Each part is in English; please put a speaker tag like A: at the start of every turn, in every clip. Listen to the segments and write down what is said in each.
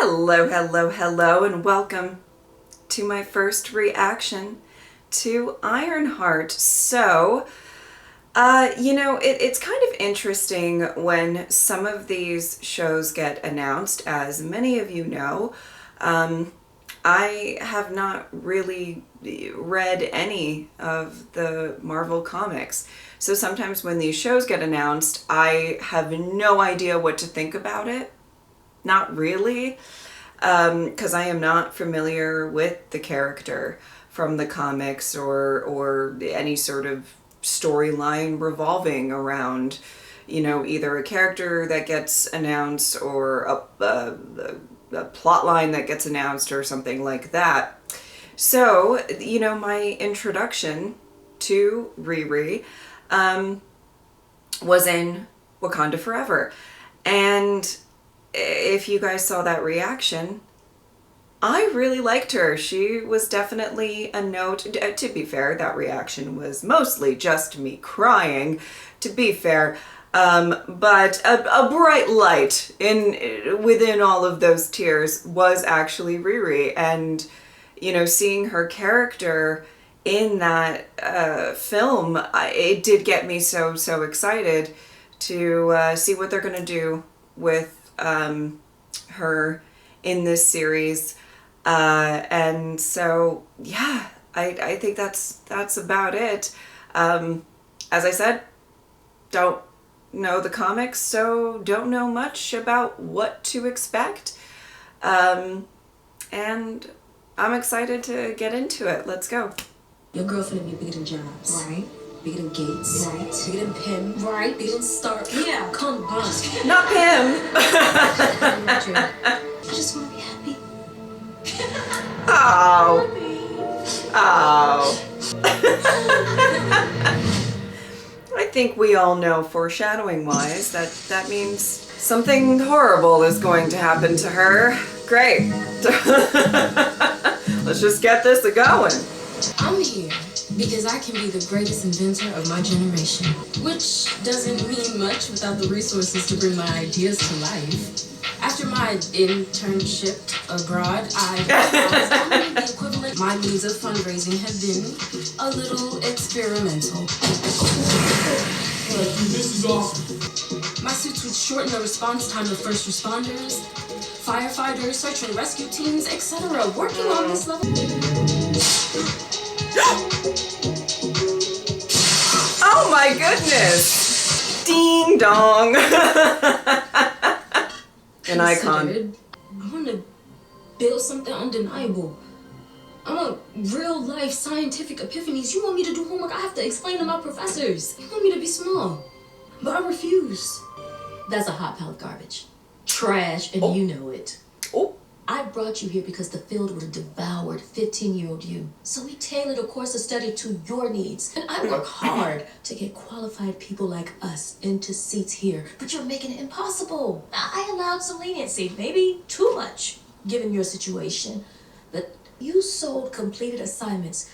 A: Hello, hello, hello, and welcome to my first reaction to Ironheart. So, it's kind of interesting when some of these shows get announced. As many of you know, I have not really read any of the Marvel comics. So sometimes when these shows get announced, I have no idea what to think about it. Not really, because I am not familiar with the character from the comics or any sort of storyline revolving around, either a character that gets announced or a plot line that gets announced or something like that. So, my introduction to Riri was in Wakanda Forever. And if you guys saw that reaction, I really liked her. She was definitely a note. To be fair, that reaction was mostly just me crying, to be fair. But a bright light within all of those tears was actually Riri. And, seeing her character in that film, it did get me so excited to see what they're going to do with her in this series. And so, yeah, I think that's about it. As I said, don't know the comics, so don't know much about what to expect. And I'm excited to get into it. Let's go.
B: Your girlfriend be bigger than jobs.
C: Right.
B: Bigger than Gates.
C: Right.
B: Bigger than Pim.
C: Right.
B: Bigger than Stark. Yeah, come on.
A: Not Pim.
B: I just want to be happy.
A: Oh. I think we all know, foreshadowing-wise, that means something horrible is going to happen to her. Great. Let's just get this a-going.
B: I'm here because I can be the greatest inventor of my generation, which doesn't mean much without the resources to bring my ideas to life. After my internship abroad, I realized only the equivalent. My means of fundraising have been a little experimental.
D: This is awesome.
B: My suits would shorten the response time of first responders, firefighters, search and rescue teams, etc. Working on this level.
A: Oh my goodness! Ding dong! An icon.
B: I want to build something undeniable. I want real life scientific epiphanies. You want me to do homework I have to explain to my professors. You want me to be small. But I refuse. That's a hot pile of garbage. Trash, and you know it.
A: Oh.
B: I brought you here because the field would have devoured 15-year-old you. So we tailored a course of study to your needs. And I work hard to get qualified people like us into seats here. But you're making it impossible. I allowed some leniency, maybe too much, given your situation. But you sold completed assignments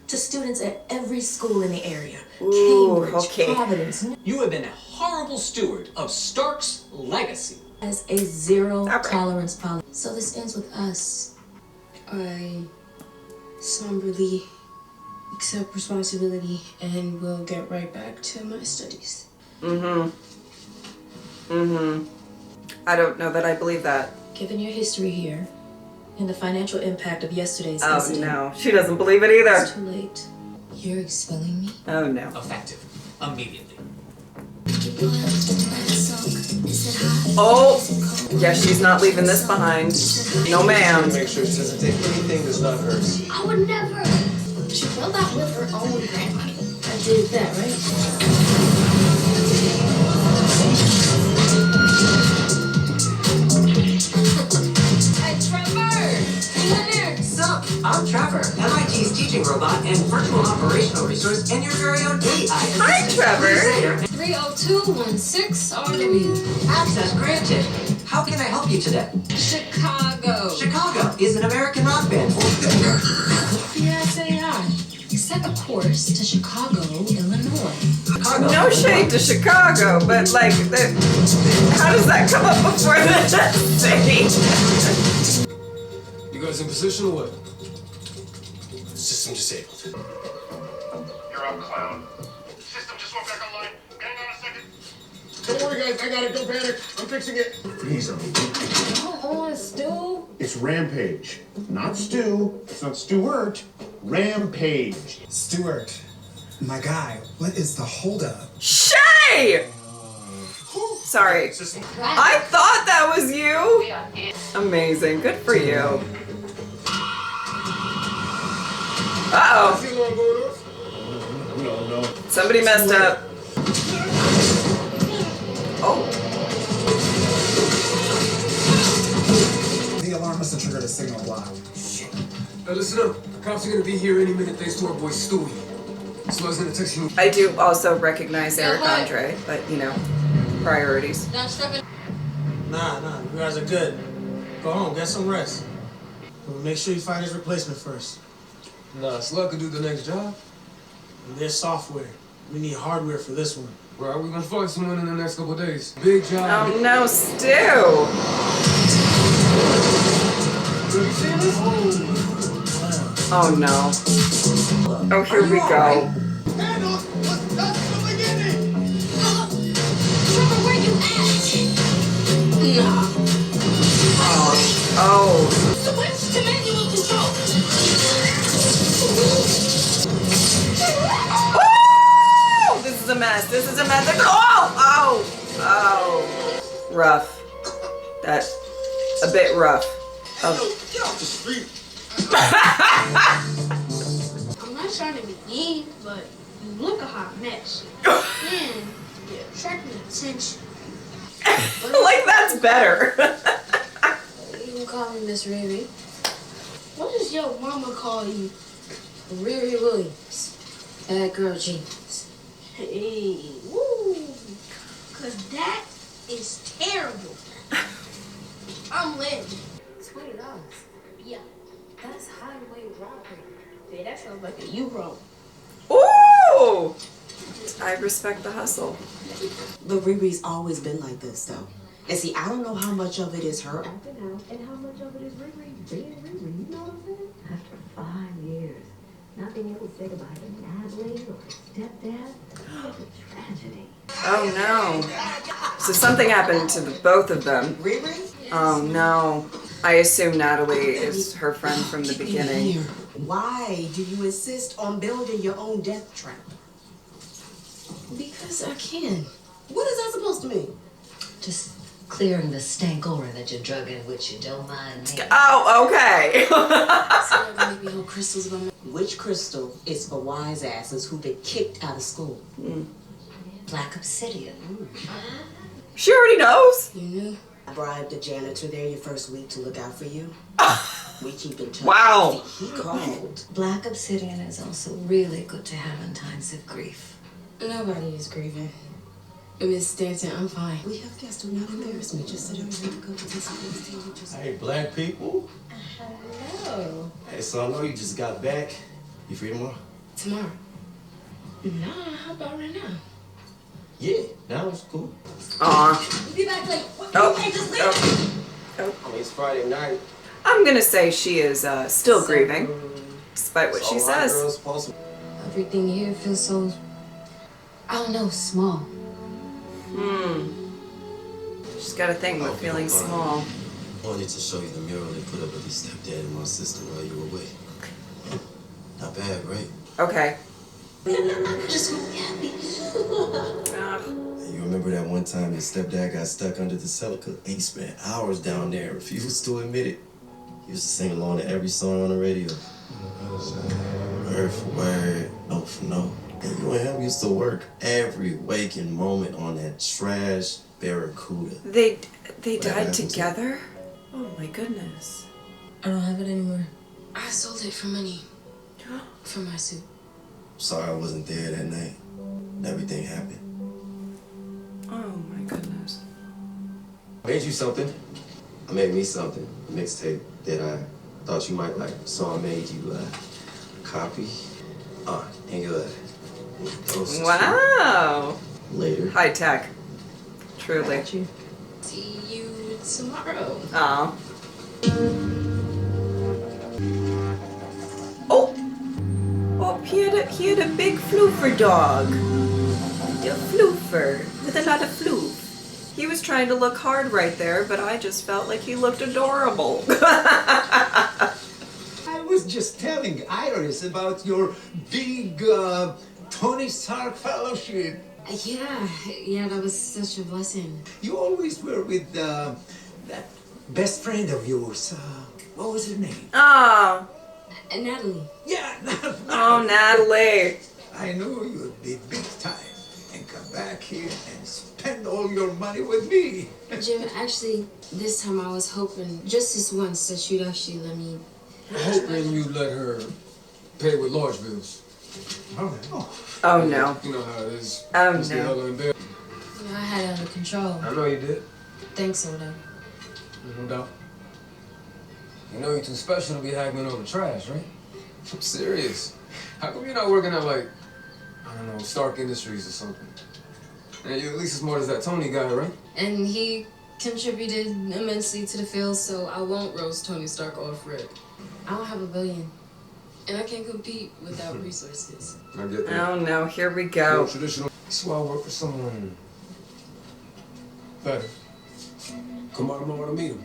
B: to students at every school in the area.
A: Ooh,
B: Cambridge,
A: okay.
B: Providence.
D: You have been a horrible steward of Stark's legacy.
B: As a zero tolerance policy. So this ends with us. I somberly accept responsibility and will get right back to my studies.
A: I don't know that I believe that.
B: Given your history here and the financial impact of yesterday's
A: Oh
B: incident,
A: no, she doesn't believe it either.
B: it's too late. You're expelling me?
A: Oh no.
D: Effective. Immediately.
A: Oh, yeah, she's not leaving this behind. No ma'am.
E: Make sure she doesn't take anything that's not hers.
C: I would never. She filled that with her own grant money.
B: I did that, right?
C: Hey, Trevor!
F: Sup, I'm Trevor, MIT's teaching robot and virtual operational resource, and your very own AI.
A: Hi, Trevor.
C: 30216RW.
F: Access granted. How can I help you today?
C: Chicago.
F: Chicago is an American rock band.
B: Yes, AI. Set a course to Chicago, Illinois.
F: Chicago.
A: No shade to Chicago, but like, how does that come up before the city?
G: Everybody's in position or what?
E: System disabled.
H: You're up, clown. System just went back online. Hang on a second.
G: Don't worry, guys. I got it. Don't panic. I'm fixing it.
I: Freeze him.
B: Come on, Stu.
I: It's Rampage. Not Stu. It's not Stuart. Rampage.
J: Stuart, my guy, what is the holdup?
A: Shay! Sorry. I thought that was you. Amazing. Good for you. Uh-oh.
G: See alarm going off?
I: No.
A: Somebody messed up. Oh.
J: The alarm must have triggered a signal block.
G: Hey, listen up. The cops are gonna be here any minute thanks to our boy Stewie. So I was gonna text you.
A: I do also recognize Eric Andre, but you know, priorities.
B: Not stripping.
K: Nah, you guys are good. Go home, get some rest. But make sure you find his replacement first.
G: Nah, Slug could do the next job.
K: And there's software. We need hardware for this one.
G: Where are we gonna find someone in the next couple days? Big job.
A: Oh no, Stu! Oh no. Oh, here we go.
C: Trevor, where you at? Nah.
A: Oh.
C: Switch to manual control.
A: Oh! This is a mess. This is a mess. Oh! Rough. That's a bit rough.
H: Get off the street.
C: I'm not trying to be mean, but you look a hot mess. And you're attracting attention.
A: Like, that's better.
B: You can call me Miss Riri.
C: What does your mama call you?
B: Riri Williams. Bad girl genius.
C: Hey, woo. Cause that is terrible. I'm living.
B: $20.
C: Yeah.
B: That's highway robbery.
C: Yeah, that sounds like a Euro.
A: Ooh! I respect the hustle.
L: But Riri's always been like this, though. And see, I don't know how much of it is her
B: Acting out, and how much of it is Riri being Riri, you know what I'm saying? After 5 years, not being able to say goodbye to Natalie or her stepdad, it's a tragedy.
A: Oh no. So something happened to both of them.
L: Riri?
A: Oh no. I assume Natalie is her friend from the beginning.
L: Why do you insist on building your own death trap?
B: Because I can.
L: What is that supposed to mean?
B: Just clearing the stank aura that you're drugging, which you don't mind me.
A: Oh, okay.
B: Maybe old crystals by me.
L: Which crystal is for wise asses who've been kicked out of school?
B: Black obsidian.
A: She already knows.
B: You knew?
L: I bribed the janitor there your first week to look out for you. We keep in touch.
A: Wow.
L: See, he called.
B: Black obsidian is also really good to have in times of grief.
M: Nobody is grieving. Miss Stanton, I'm fine.
L: We have guests. Do not embarrass me. Just sit over here and go participate.
E: Hey, black people.
M: Hello.
E: Hey, so I know you just got back. You free tomorrow?
M: Tomorrow? Nah, how about right now?
E: Yeah, that was cool.
A: Aw.
C: We'll be back late. What?
A: Oh.
C: You can't just leave.
E: I mean, it's Friday night.
A: I'm gonna say she is still grieving, despite what she
E: It's all right,
A: says.
E: girl, it's supposed to-
M: Everything here feels so, I don't know, small.
A: She's got a thing with feeling small.
E: I wanted to show you the mural they put up with your stepdad and my sister while you were away. Not bad, right?
A: Okay.
B: Just so happy.
E: You remember that one time your stepdad got stuck under the cellar? He spent hours down there and refused to admit it. He used to sing along to every song on the radio. Word for word, note for note. And you and him used to work every waking moment on that trash Barracuda.
A: They died
E: happened to
A: together? Oh my goodness.
M: I don't have it anymore. I sold it for money. For my suit.
E: Sorry I wasn't there that night. Everything happened.
A: Oh my goodness.
E: I made you something. I made me something. A mixtape that I thought you might like. So I made you a copy. And
A: Wow.
E: later.
A: High tech. Truly.
M: See you tomorrow.
A: Aw. he had a big floofer dog. A floofer with a lot of floof. He was trying to look hard right there, but I just felt like he looked adorable.
N: I was just telling Iris about your big Tony Stark fellowship.
M: Yeah, that was such a blessing.
N: You always were with that best friend of yours. What was her name?
A: Oh.
M: Natalie.
N: Yeah, Natalie.
A: Oh, Natalie.
N: I knew you'd be big time and come back here and spend all your money with me.
M: Jim, actually, this time I was hoping just this once that you'd actually let me.
G: Hoping you let her pay with large bills.
N: Oh, no.
A: Oh, no.
G: You know how it is.
A: Oh,
G: Just get
A: no.
G: hella embarrassed.
M: I had it under control.
G: I know you did.
M: Thanks, or whatever.
G: No doubt. You know you're too special to be haggling over trash, right? I'm serious. How come you're not working at, like, I don't know, Stark Industries or something? And you're at least as smart as that Tony guy, right?
M: And he contributed immensely to the field, so I won't roast Tony Stark off rip. I don't have $1 billion. And I can't compete without resources.
G: I get that.
A: Oh, no. Here we go.
G: Traditional. That's why I work for someone better. Come on tomorrow to meet him.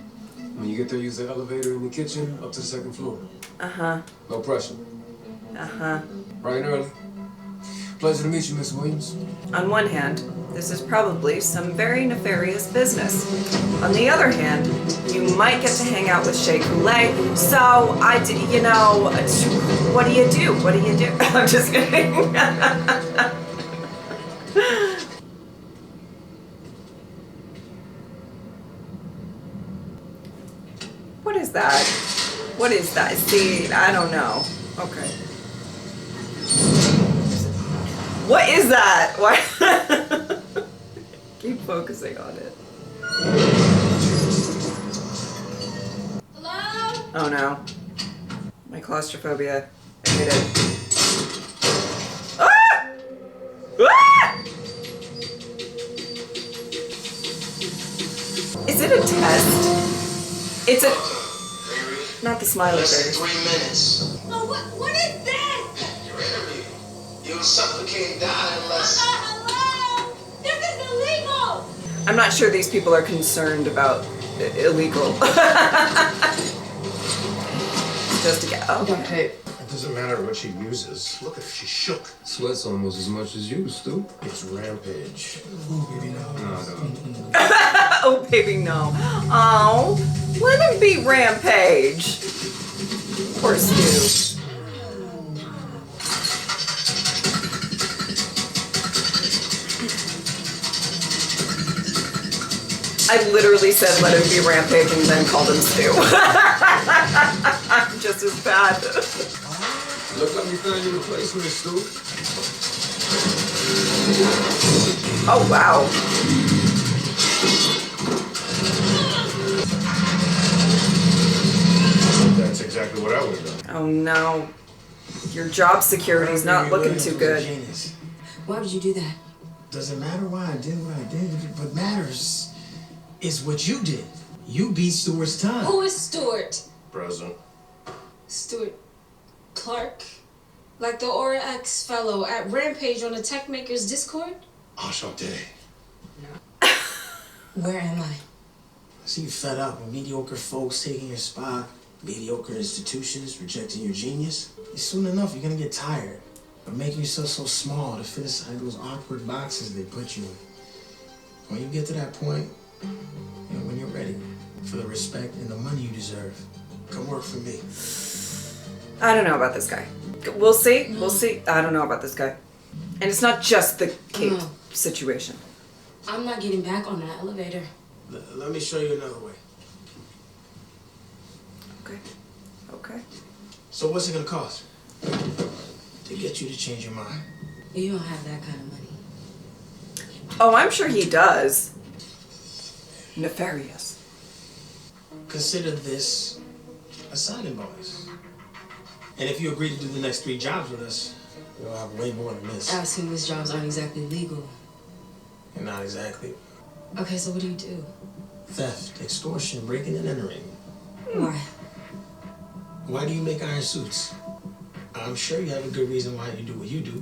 G: When you get there, use the elevator in the kitchen up to the 2nd floor.
A: Uh-huh.
G: No pressure.
A: Uh-huh.
G: Bright and early. Pleasure to meet you, Miss Williams.
A: On one hand, this is probably some very nefarious business. On the other hand, you might get to hang out with Shea Coulee, so you know, what do you do? What do you do? I'm just kidding. What is that? What is that? See, I don't know. Okay. What is that? Why? Keep focusing on it.
C: Hello?
A: Oh no. My claustrophobia. I hate it. Ah! Ah! Is it a test? It's a... Not the smiley face.
O: 3 minutes.
C: Oh, what is this?
O: Your interview. You'll suffocate down unless...
C: Hello? This is illegal!
A: I'm not sure these people are concerned about illegal. Just to get... Oh, okay.
I: It doesn't matter what she uses. Look at her, she's shook.
G: Sweats almost as much as you, Stu.
I: It's rampage. Oh, baby, no.
G: No.
A: Oh, baby, no. Oh, let him be Rampage. Poor Stu. I literally said let him be Rampage and then called him Stu. I'm just as bad.
G: Look like we found your replacement, Stu.
A: Oh, wow.
I: That's exactly what I would have done.
A: Oh, no. Your job security's not looking too good.
L: Why would you do that?
K: Doesn't matter why I did what I did. What matters is what you did. You beat Stewart's time.
M: Who is Stewart?
I: Present.
M: Stewart Clark? Like the Aura X fellow at Rampage on the Tech Makers Discord?
I: Enchanté.
L: Where am I?
K: See you fed up with mediocre folks taking your spot, mediocre institutions rejecting your genius. Soon enough, you're gonna get tired of making yourself so small to fit inside those awkward boxes they put you in. When you get to that point, you know, when you're ready for the respect and the money you deserve, come work for me.
A: I don't know about this guy. We'll see. We'll see. I don't know about this guy. And it's not just the Kate situation.
M: I'm not getting back on that elevator.
K: Let me show you another way.
A: Okay. Okay.
K: So what's it gonna cost to get you to change your mind?
M: You don't have that kind of money.
A: Oh, I'm sure he does. Nefarious.
K: Consider this a signing bonus. And if you agree to do the next 3 jobs with us, you'll have way more than this.
M: I assume these jobs aren't exactly legal.
K: And not exactly.
M: Okay, so what do you do?
K: Theft, extortion, breaking and entering.
M: Why?
K: Why do you make iron suits? I'm sure you have a good reason why you do what you do,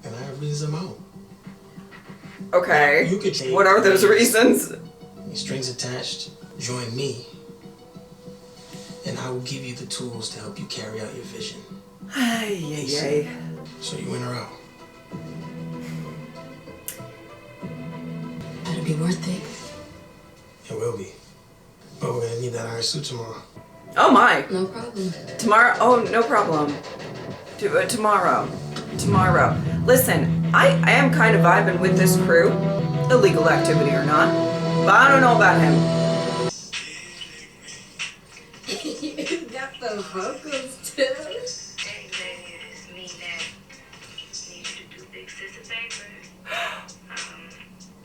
K: and I have reasons of my own.
A: Okay.
K: You could take
A: what are those reasons?
K: Strings attached. Join me, and I will give you the tools to help you carry out your vision.
A: Ay.
K: So you in or out?
B: That'll be worth it.
K: It will be. But we're gonna need that iron suit tomorrow.
A: Oh my.
M: No problem.
A: Tomorrow? Oh, no problem. Tomorrow. Listen, I am kind of vibing with this crew, illegal activity or not, but I don't know about him.
M: You got the vocals too.
P: Hey, lady, it's me now. Need you to do big sis a favor.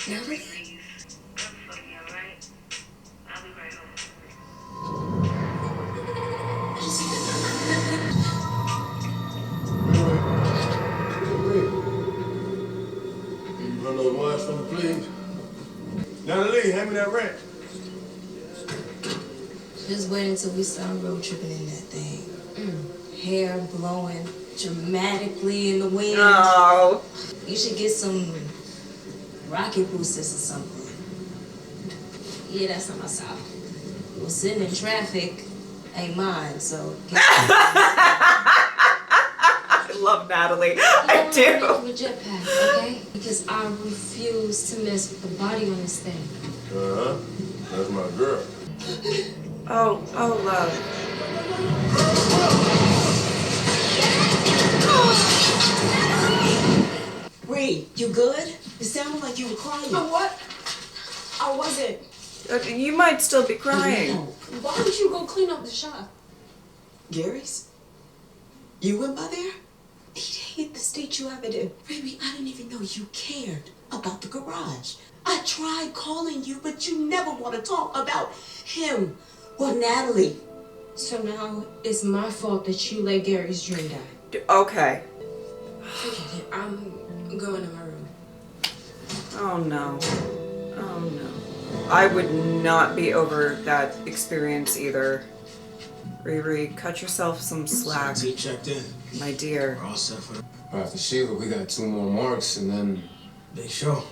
M: Natalie?
P: Please. Come for me, alright? I'll be right home.
I: Can you run those wires for me, please? Natalie, hand me that wrench.
B: Just wait until we start road tripping in that thing. Hair blowing dramatically in the wind.
A: Oh.
B: You should get some rocket boosters or something. Yeah, that's not my style. Well, sitting in traffic ain't mine, so.
A: I love Natalie. I do.
M: A jetpack, okay? Because I refuse to mess with the body on this thing.
I: Uh-huh. That's my girl.
A: Oh, love.
L: Ree, you good? It sounded like you were crying.
C: What? I wasn't.
A: You might still be crying.
C: Why would you go clean up the shop?
L: Gary's? You went by there? He hated the state you have it in. Riri, I didn't even know you cared about the garage. I tried calling you, but you never want to talk about him or Natalie.
M: So now it's my fault that you let Gary's dream die.
A: Okay.
M: Forget it. I'm going to my room.
A: Oh no. I would not be over that experience either. Riri, cut yourself some slack.
K: You checked in.
A: My dear.
K: We're all set for it.
G: After Sheila, we got 2 more marks, and then...
K: Big show.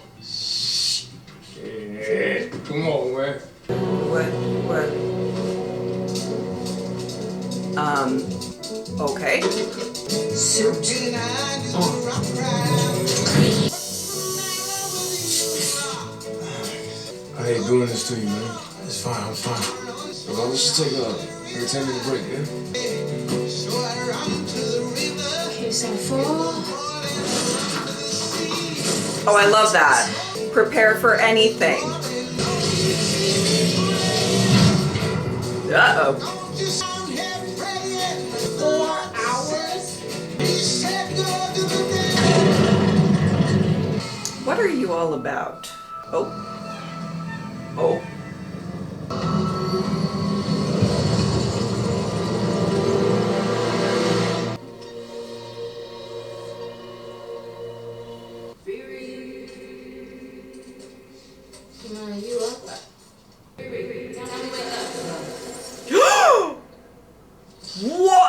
G: Yeah. Come on, man.
A: What? Okay.
G: I hate doing this to you, man.
K: It's fine, I'm fine.
G: Well, let's just take a 10-minute break, yeah?
M: Okay, so 4.
A: Oh, I love that. Prepare for anything. Uh-oh.
C: 4 hours?
A: What are you all about? Oh.
M: You up?
A: What?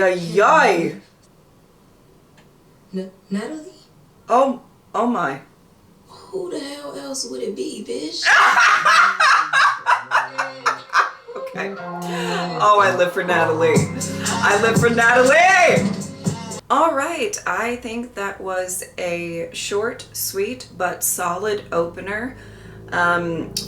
A: Yay.
B: Natalie?
A: Oh my.
B: Who the hell else would it be, bitch?
A: Okay. Oh, I live for Natalie. All right. I think that was a short, sweet, but solid opener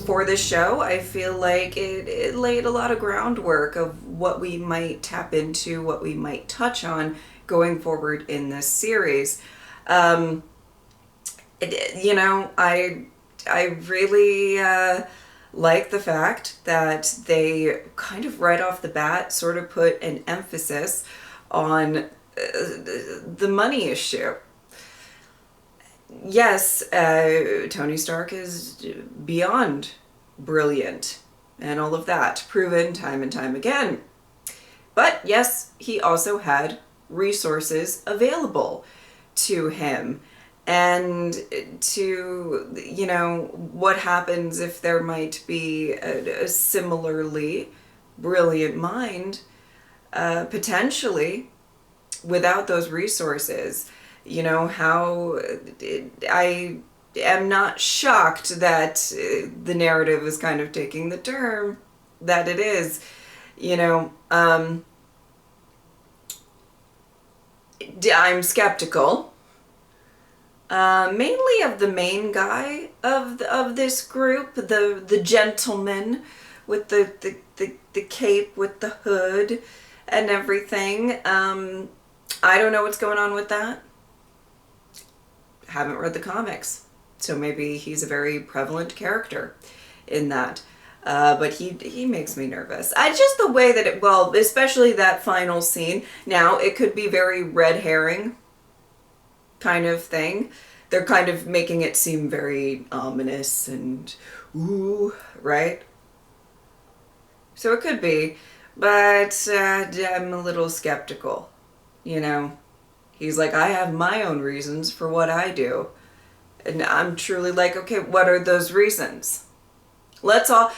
A: for this show. I feel like it laid a lot of groundwork of what we might tap into, what we might touch on going forward in this series. I really like the fact that they kind of right off the bat sort of put an emphasis on the money issue. Yes, Tony Stark is beyond brilliant and all of that, proven time and time again. But yes, he also had resources available to him. And to, what happens if there might be a similarly brilliant mind, potentially, without those resources, you know, how I am not shocked that the narrative is kind of taking the turn that it is, you know. I'm skeptical, mainly of the main guy of this group, the gentleman with the cape with the hood and everything. I don't know what's going on with that. Haven't read the comics, so maybe he's a very prevalent character in that. But he makes me nervous. I just the way that it, well, especially that final scene. Now, it could be very red herring kind of thing. They're kind of making it seem very ominous and ooh, right? So it could be, but I'm a little skeptical, you know. He's like, I have my own reasons for what I do. And I'm truly like, okay, what are those reasons? Let's all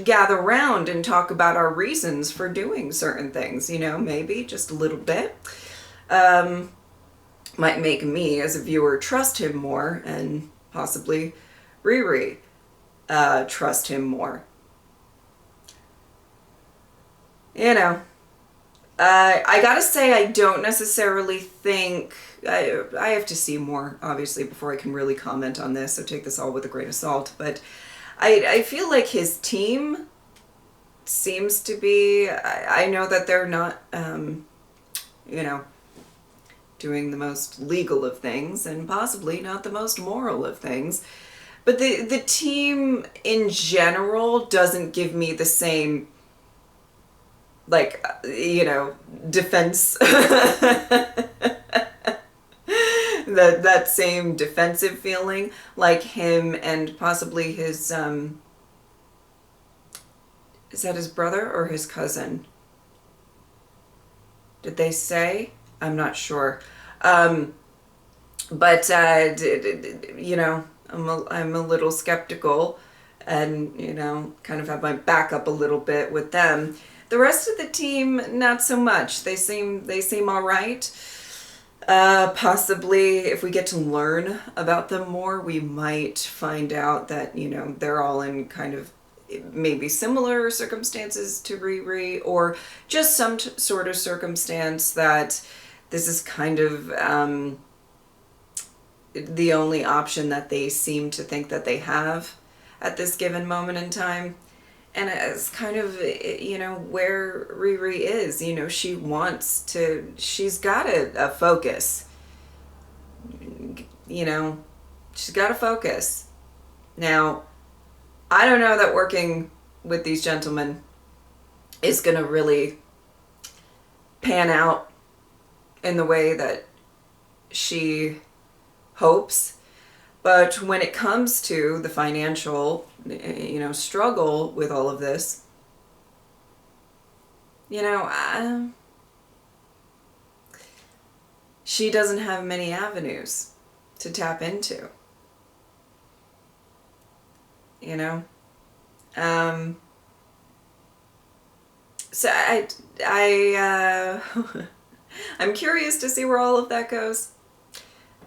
A: gather around and talk about our reasons for doing certain things, you know, maybe just a little bit. Might make me, as a viewer, trust him more, and possibly Riri trust him more. You know, I gotta say, I don't necessarily think, I have to see more, obviously, before I can really comment on this, so take this all with a grain of salt, but I feel like his team seems to be, I know that they're not, you know, doing the most legal of things, and possibly not the most moral of things, but the team in general doesn't give me the same, like, you know, defense, that same defensive feeling, like him and possibly his, is that his brother or his cousin? Did they say? I'm not sure. But, you know, I'm a little skeptical, and, you know, kind of have my back up a little bit with them. The rest of the team, not so much. They seem all right. Possibly, if we get to learn about them more, we might find out that, you know, they're all in kind of maybe similar circumstances to Riri, or just some sort of circumstance that this is kind of the only option that they seem to think that they have at this given moment in time. And it's kind of, you know, where Riri is. You know, she wants to, she's got a focus. You know, she's got a focus. Now, I don't know that working with these gentlemen is going to really pan out in the way that she hopes. But when it comes to the financial, you know, struggle with all of this, you know, she doesn't have many avenues to tap into, you know. So I'm curious to see where all of that goes.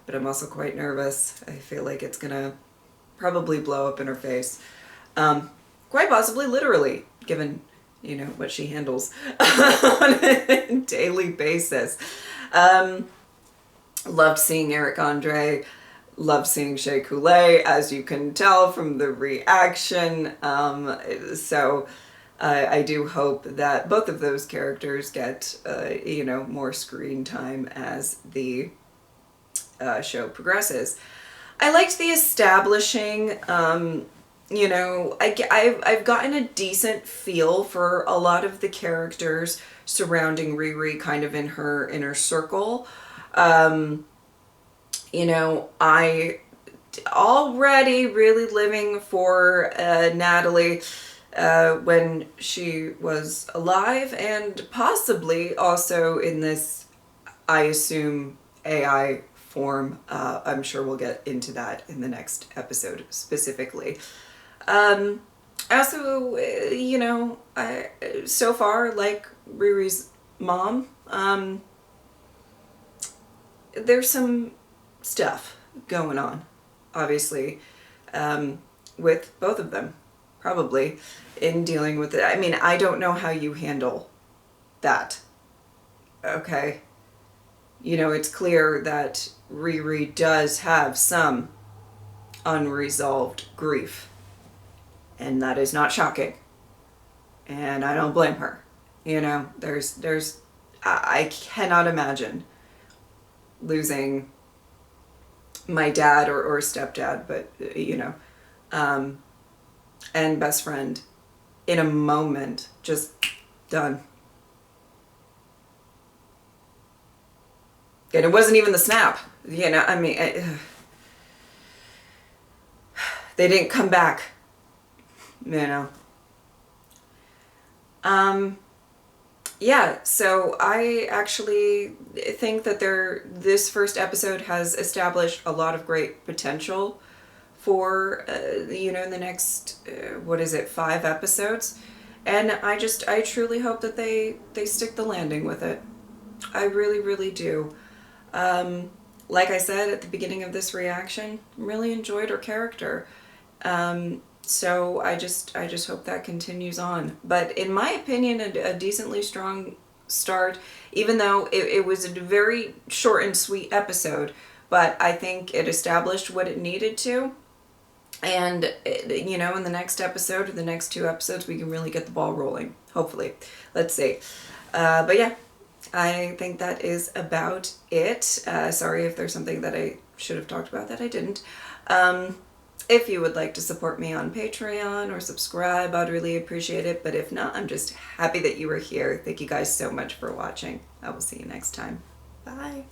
A: But I'm also quite nervous. I feel like it's gonna probably blow up in her face. Quite possibly literally, given, you know, what she handles on a daily basis. Loved seeing Eric Andre. Loved seeing Shea Coulee, as you can tell from the reaction. So I do hope that both of those characters get, you know, more screen time as the show progresses. I liked the establishing, you know, I've gotten a decent feel for a lot of the characters surrounding Riri, kind of in her inner circle. You know, I already really living for Natalie when she was alive, and possibly also in this, I assume, AI form. I'm sure we'll get into that in the next episode specifically. Also, you know, so far, like Riri's mom, there's some stuff going on, obviously, with both of them, probably, in dealing with it. I mean, I don't know how you handle that. Okay. You know, it's clear that Riri does have some unresolved grief. And that is not shocking. And I don't blame her. You know, I cannot imagine losing my dad or stepdad, but, you know, and best friend in a moment, just done. And it wasn't even the snap, you know, I mean, they didn't come back, you know. Yeah, so I actually think that this first episode has established a lot of great potential for, you know, the next, 5 episodes. And I truly hope that they stick the landing with it. I really, really do. Like I said at the beginning of this reaction, really enjoyed her character. So I just hope that continues on. But in my opinion, a decently strong start, even though it was a very short and sweet episode, but I think it established what it needed to. And, you know, in the next episode or the next 2 episodes, we can really get the ball rolling. Hopefully. Let's see. But yeah, I think that is about it. Sorry if there's something that I should have talked about that I didn't. If you would like to support me on Patreon or subscribe, I'd really appreciate it. But if not, I'm just happy that you were here. Thank you guys so much for watching. I will see you next time. Bye.